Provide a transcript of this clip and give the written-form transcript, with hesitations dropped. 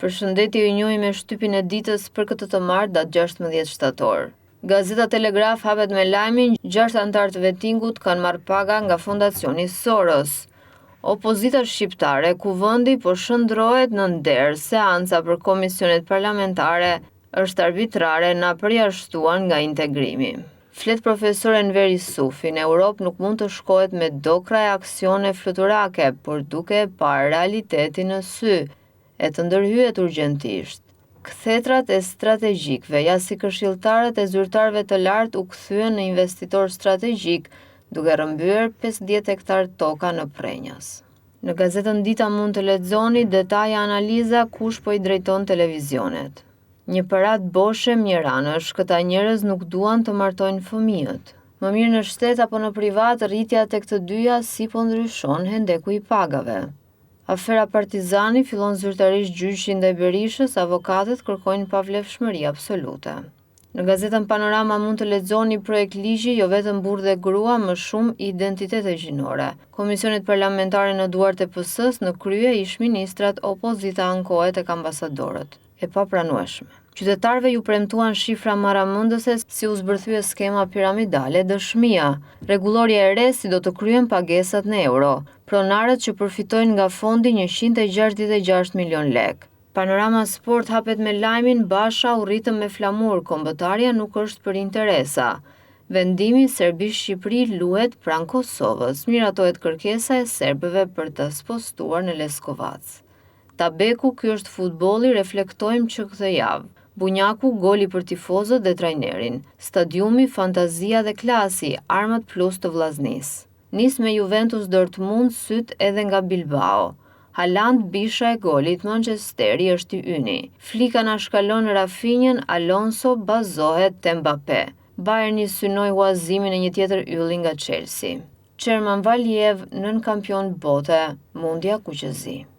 Përshëndetje, ju njohim me shtypin e ditës për këtë të martë datë 16 shtator. Gazeta Telegraf hapet me lajmin 6 antar të vettingut kanë marrë paga nga Fondacioni Soros. Opozita shqiptare kuvendi po shndrohet në nder, seanca për komisionet parlamentare është arbitrare na përjashtuan nga integrimi. Flet profesor Enver Isufi, në Europë nuk mund të shkohet me dokra e aksione fluturake, por duke e parë realitetin në sy, e të ndërhyet urgjentisht. Kthetrat e strategjikëve, ja si këshilltarët e zyrtarëve të lartë u kthyen në investitor strategjik, duke rrëmbyer 50 hektar toka në Prenjas. Në gazetën Dita mund të lexoni detaje analiza kush po i drejton televizionet. Një parat boshe mjeranësh, këta njerëz nuk duan të martojnë fëmijët. Më mirë në shtet apo në privat, rritja tek të dyja si po ndryshon hendeku i pagave. Afera Partizani fillon zyrtarisht gjyqi ndaj Berishës, avokatët kërkojnë pavlefshmëri absolute. Në gazetën Panorama mund të lexoni projekt ligji jo vetëm burrë dhe grua, më shumë identitete gjinore. Komisionet parlamentare në duart e PS-s, në krye ish-ministrat, opozita ankohet tek ambasadorët. E papranueshme. Qytetarëve ju premtuan shifra marramëndëse si u zbërthye skema piramidale dëshmia. Rregullorja e re si do të kryen pagesat në euro. Pronarët që përfitojnë nga fondi 166 milion lek. Panorama Sport hapet me lajmin Basha u rritëm me flamur, kombëtarja nuk është për interesa. Vendimi Serbi-Shqipëri luhet pranë Kosovës. Miratohet kërkesa e serbëve për të spostuar në Leskovac. Tabeku, ky është futbolli, reflektojmë që këtë javë. Bunjaku, goli për tifozët dhe trajnerin. Stadiumi, fantazia dhe klasi, armat plus të vllaznisë. Nis me Juventus Dortmund, syt edhe nga Bilbao. Haaland, bisha e golit, Manchesteri është i yni. Flika na shkalon Rafinhën, Alonso bazohet te Mbappé. Bayerni synoi huazimin e një tjetër ylli nga Chelsea. Çerman Valiev, nën kampion bote, Mundja Kuqëzi.